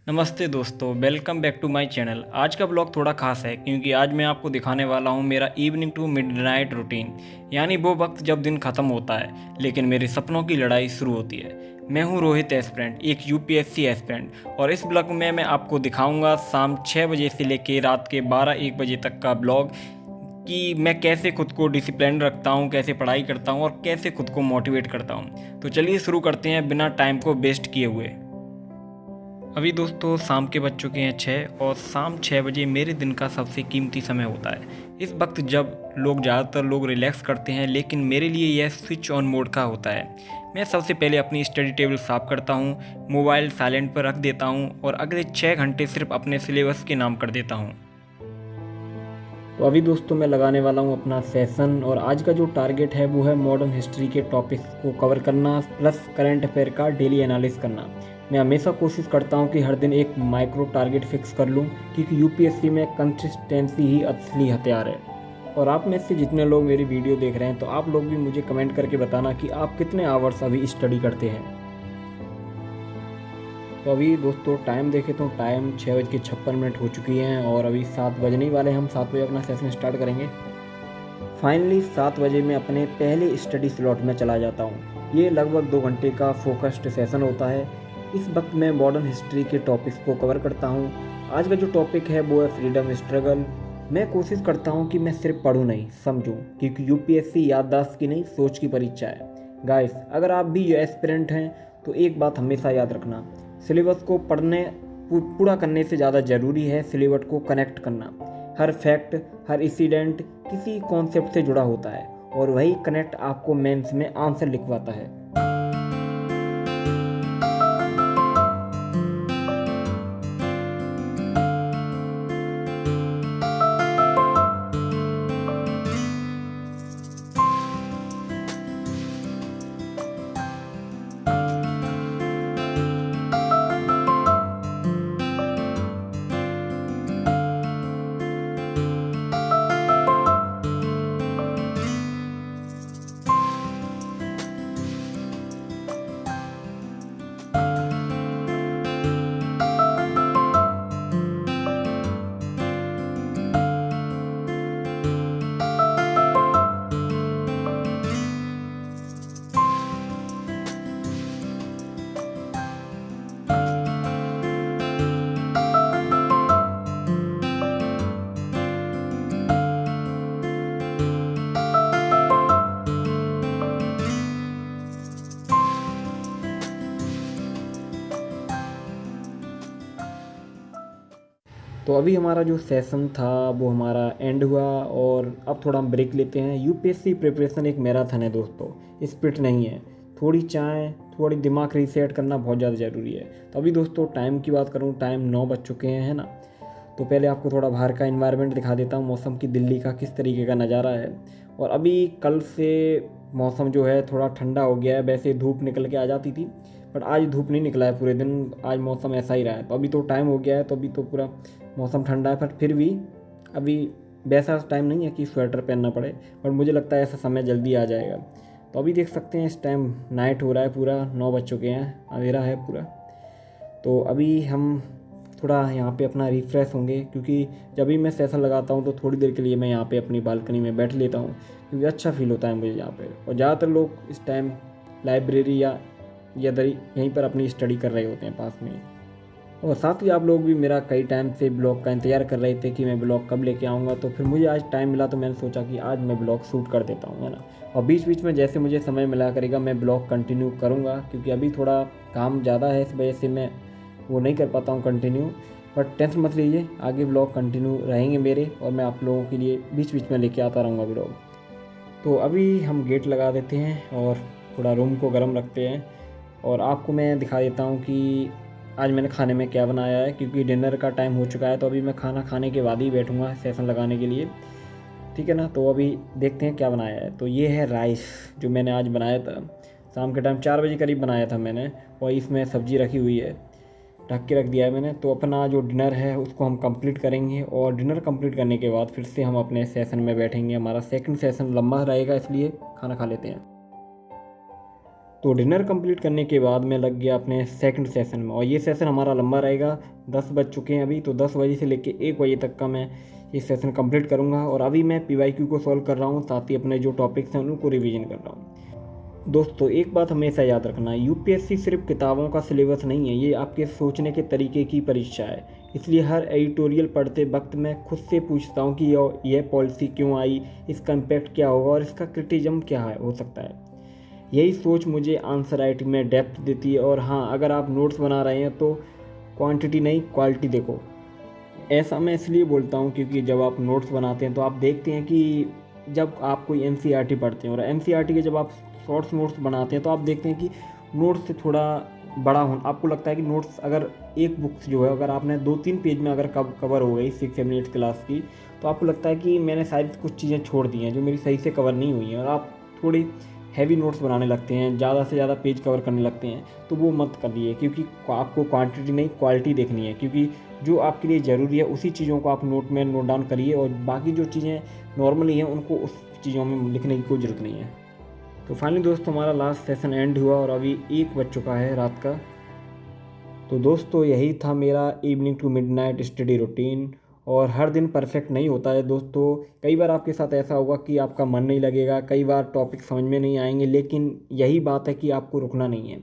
नमस्ते दोस्तों, welcome back to my channel. आज का ब्लॉग थोड़ा खास है क्योंकि आज मैं आपको दिखाने वाला हूं मेरा इवनिंग टू मिडनाइट रूटीन, यानी वो वक्त जब दिन ख़त्म होता है लेकिन मेरे सपनों की लड़ाई शुरू होती है। मैं हूं रोहित एस्पिरेंट, एक यूपीएससी एस्पिरेंट, और इस ब्लॉग में मैं आपको दिखाऊंगा शाम 6 बजे से लेकर रात के 12-1 बजे तक का ब्लॉग कि मैं कैसे खुद को डिसिप्लिन रखता हूँ, कैसे पढ़ाई करता हूँ और कैसे खुद को मोटिवेट करता हूँ। तो चलिए शुरू करते हैं बिना टाइम को वेस्ट किए हुए। अभी दोस्तों शाम के बज चुके हैं 6 और शाम 6 बजे मेरे दिन का सबसे कीमती समय होता है। इस वक्त जब ज़्यादातर लोग रिलैक्स करते हैं, लेकिन मेरे लिए यह स्विच ऑन मोड का होता है। मैं सबसे पहले अपनी स्टडी टेबल साफ़ करता हूँ, मोबाइल साइलेंट पर रख देता हूँ और अगले 6 घंटे सिर्फ अपने सिलेबस के नाम कर देता हूँ। तो अभी दोस्तों मैं लगाने वाला हूँ अपना सेशन, और आज का जो टारगेट है वो है मॉडर्न हिस्ट्री के टॉपिक्स को कवर करना प्लस करंट अफेयर का डेली एनालिसिस करना। मैं हमेशा कोशिश करता हूँ कि हर दिन एक माइक्रो टारगेट फिक्स कर लूँ, क्योंकि यूपीएससी में कंसिस्टेंसी ही असली हथियार है। और आप में से जितने लोग मेरी वीडियो देख रहे हैं तो आप लोग भी मुझे कमेंट करके बताना कि आप कितने आवर्स अभी स्टडी करते हैं। तो अभी दोस्तों टाइम देखें तो टाइम 6:56 हो चुकी हैं और अभी 7 बजने ही वाले हैं। हम 7 बजे अपना सेशन स्टार्ट करेंगे। फाइनली 7 बजे मैं अपने पहले स्टडी स्लॉट में चला जाता हूँ। ये लगभग 2 घंटे का फोकस्ड सेशन होता है। इस वक्त मैं मॉडर्न हिस्ट्री के टॉपिक्स को कवर करता हूँ। आज का जो टॉपिक है वो है फ्रीडम स्ट्रगल। मैं कोशिश करता हूँ कि मैं सिर्फ पढ़ूँ नहीं, समझूँ, क्योंकि यूपीएससी याददाश्त की नहीं, सोच की परीक्षा है। गाइस, अगर आप भी एस्पिरेंट हैं तो एक बात हमेशा याद रखना, सिलेबस को पूरा करने से ज़्यादा ज़रूरी है सिलेबस को कनेक्ट करना। हर फैक्ट, हर इंसिडेंट किसी कॉन्सेप्ट से जुड़ा होता है और वही कनेक्ट आपको मेंस में आंसर लिखवाता है। तो अभी हमारा जो सेशन था वो हमारा एंड हुआ और अब थोड़ा हम ब्रेक लेते हैं। यूपीएससी प्रिपरेशन एक मैराथन है दोस्तों, स्प्रिंट नहीं है। थोड़ी चाय, थोड़ी दिमाग रीसेट करना बहुत ज़्यादा ज़रूरी है। तो अभी दोस्तों टाइम की बात करूँ, टाइम 9 बज चुके हैं, है ना। तो पहले आपको थोड़ा बाहर का इन्वायरमेंट दिखा देता हूँ, मौसम की दिल्ली का किस तरीके का नज़ारा है। और अभी कल से मौसम जो है थोड़ा ठंडा हो गया है। वैसे धूप निकल के आ जाती थी, बट आज धूप नहीं निकला है पूरे दिन, आज मौसम ऐसा ही रहा है। तो अभी तो टाइम हो गया है, तो अभी तो पूरा मौसम ठंडा है, पर फिर भी अभी वैसा टाइम नहीं है कि स्वेटर पहनना पड़े, पर मुझे लगता है ऐसा समय जल्दी आ जाएगा। तो अभी देख सकते हैं इस टाइम नाइट हो रहा है, पूरा 9 बज चुके हैं, अंधेरा है पूरा। तो अभी हम थोड़ा यहाँ पे अपना रिफ़्रेश होंगे, क्योंकि जब भी मैं सेशन लगाता हूँ तो थोड़ी देर के लिए मैं यहाँ पे अपनी बालकनी में बैठ लेता हूँ, क्योंकि अच्छा फील होता है मुझे यहाँ पे। और ज़्यादातर लोग इस टाइम लाइब्रेरी या यहीं पर अपनी स्टडी कर रहे होते हैं पास में। और साथ ही आप लोग भी मेरा कई टाइम से ब्लॉग का इंतज़ार कर रहे थे कि मैं ब्लॉग कब लेके आऊँगा, तो फिर मुझे आज टाइम मिला तो मैंने सोचा कि आज मैं ब्लॉग शूट कर देता हूँ, है ना। और बीच बीच में जैसे मुझे समय मिला करेगा मैं ब्लॉग कंटिन्यू करूँगा, क्योंकि अभी थोड़ा काम ज़्यादा है, इस वजह से मैं वो नहीं कर पाता हूँ कंटिन्यू। बट टेंशन मत लीजिए, आगे ब्लॉग कंटिन्यू रहेंगे मेरे, और मैं आप लोगों के लिए बीच बीच में लेके आता रहूँगा ब्लॉग। तो अभी हम गेट लगा देते हैं और थोड़ा रूम को गर्म रखते हैं, और आपको मैं दिखा देता हूँ कि आज मैंने खाने में क्या बनाया है, क्योंकि डिनर का टाइम हो चुका है। तो अभी मैं खाना खाने के बाद ही बैठूँगा सेशन लगाने के लिए, ठीक है ना। तो अभी देखते हैं क्या बनाया है। तो ये है राइस जो मैंने आज बनाया था, शाम के टाइम 4 बजे करीब बनाया था मैंने, और इसमें सब्ज़ी रखी हुई है, ढक के रख दिया है मैंने। तो अपना जो डिनर है उसको हम कंप्लीट करेंगे, और डिनर कंप्लीट करने के बाद फिर से हम अपने सेशन में बैठेंगे। हमारा सेकंड सेशन लंबा रहेगा, इसलिए खाना खा लेते हैं। तो डिनर कंप्लीट करने के बाद मैं लग गया अपने सेकंड सेशन में, और ये सेशन हमारा लंबा रहेगा। 10 बज चुके हैं अभी, तो 10 बजे से लेकर 1 बजे तक का मैं ये सेशन कंप्लीट करूँगा। और अभी मैं PYQ को सॉल्व कर रहा हूँ, साथ ही अपने जो टॉपिक्स हैं उनको रिवीजन कर रहा हूँ। दोस्तों एक बात हमेशा याद रखना, UPSC सिर्फ किताबों का सिलेबस नहीं है, ये आपके सोचने के तरीके की परीक्षा है। इसलिए हर एडिटोरियल पढ़ते वक्त मैं खुद से पूछता हूँ कि यह पॉलिसी क्यों आई, इसका इम्पैक्ट क्या होगा और इसका क्रिटिज्म क्या है हो सकता है। यही सोच मुझे आंसर राइटिंग में डेप्थ देती है। और हाँ, अगर आप नोट्स बना रहे हैं तो क्वांटिटी नहीं क्वालिटी देखो। ऐसा मैं इसलिए बोलता हूँ क्योंकि जब आप नोट्स बनाते हैं तो आप देखते हैं कि जब आप कोई NCERT पढ़ते हैं और NCERT के जब आप शॉर्ट्स नोट्स बनाते हैं तो आप देखते हैं कि नोट्स से थोड़ा बड़ा हो, आपको लगता है कि नोट्स अगर एक बुक्स जो है अगर आपने 2-3 पेज में अगर कवर हो गई 6-7 8 क्लास की, तो आपको लगता है कि मैंने शायद कुछ चीज़ें छोड़ दी हैं जो मेरी सही से कवर नहीं हुई हैं, और आप थोड़ी हैवी नोट्स बनाने लगते हैं, ज़्यादा से ज़्यादा पेज कवर करने लगते हैं। तो वो मत करिए, क्योंकि आपको क्वांटिटी नहीं क्वालिटी देखनी है, क्योंकि जो आपके लिए ज़रूरी है उसी चीज़ों को आप नोट में नोट डाउन करिए, और बाकी जो चीज़ें नॉर्मली हैं उनको उस चीज़ों में लिखने की कोई ज़रूरत नहीं है। तो फाइनली दोस्तों हमारा लास्ट सेशन एंड हुआ और अभी 1 बज चुका है रात का। तो दोस्तों यही था मेरा evening to midnight study routine. और हर दिन परफेक्ट नहीं होता है दोस्तों, कई बार आपके साथ ऐसा होगा कि आपका मन नहीं लगेगा, कई बार टॉपिक समझ में नहीं आएंगे, लेकिन यही बात है कि आपको रुकना नहीं है।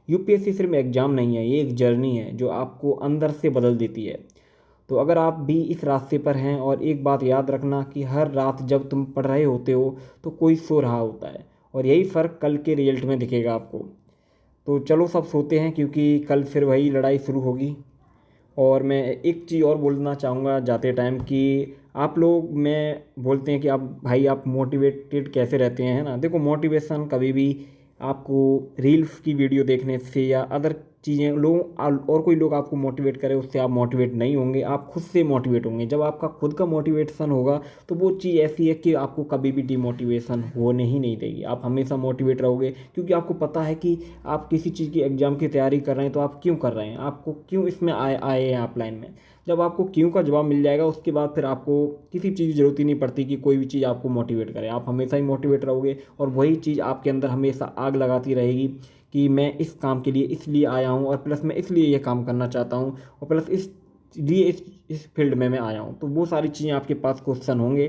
UPSC सिर्फ एग्ज़ाम नहीं है, ये एक जर्नी है जो आपको अंदर से बदल देती है। तो अगर आप भी इस रास्ते पर हैं, और एक बात याद रखना कि हर रात जब तुम पढ़ रहे होते हो तो कोई सो रहा होता है, और यही फ़र्क कल के रिजल्ट में दिखेगा आपको। तो चलो सब सोते हैं, क्योंकि कल फिर वही लड़ाई शुरू होगी। और मैं एक चीज़ और बोलना चाहूँगा जाते टाइम कि आप लोग मैं बोलते हैं कि आप भाई आप मोटिवेटेड कैसे रहते हैं, है ना। देखो, मोटिवेशन कभी भी आपको रील्स की वीडियो देखने से या अदर चीज़ें लोग और कोई लोग आपको मोटिवेट करे उससे आप मोटिवेट नहीं होंगे, आप खुद से मोटिवेट होंगे। जब आपका खुद का मोटिवेशन होगा तो वो चीज़ ऐसी है कि आपको कभी भी डिमोटिवेशन होने ही नहीं देगी, आप हमेशा मोटिवेट रहोगे, क्योंकि आपको पता है कि आप किसी चीज़ की एग्ज़ाम की तैयारी कर रहे हैं तो आप क्यों कर रहे हैं, आपको क्यों इसमें आए हैं आप लाइन में। जब आपको क्यों का जवाब मिल जाएगा उसके बाद फिर आपको किसी चीज़ की ज़रूरत ही नहीं पड़ती कि कोई भी चीज़ आपको मोटिवेट करे, आप हमेशा ही मोटिवेट रहोगे, और वही चीज़ आपके अंदर हमेशा आग लगाती रहेगी कि मैं इस काम के लिए इसलिए आया हूँ, और प्लस मैं इसलिए ये काम करना चाहता हूँ, और प्लस इस फील्ड में मैं आया हूँ। तो वो सारी चीज़ें आपके पास क्वेश्चन होंगे।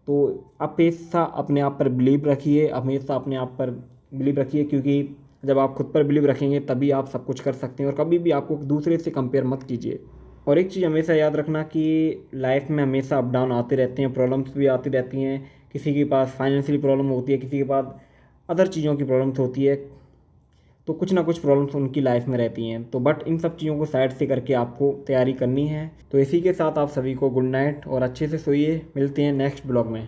तो हमेशा अपने आप पर बिलीव रखिए, हमेशा अपने आप पर बिलीव रखिए, क्योंकि जब आप खुद पर बिलीव रखेंगे तभी आप सब कुछ कर सकते हैं, और कभी भी आपको दूसरे से कंपेयर मत कीजिए। और एक चीज़ हमेशा याद रखना कि लाइफ में हमेशा अप डाउन आते रहते हैं, प्रॉब्लम्स भी आती रहती हैं। किसी के पास फाइनेंशियली प्रॉब्लम होती है, किसी के पास अदर चीज़ों की प्रॉब्लम्स होती है, तो कुछ ना कुछ प्रॉब्लम्स उनकी लाइफ में रहती हैं। तो बट इन सब चीज़ों को साइड से करके आपको तैयारी करनी है। तो इसी के साथ आप सभी को गुड नाइट और अच्छे से सोइए। मिलते हैं नेक्स्ट ब्लॉग में।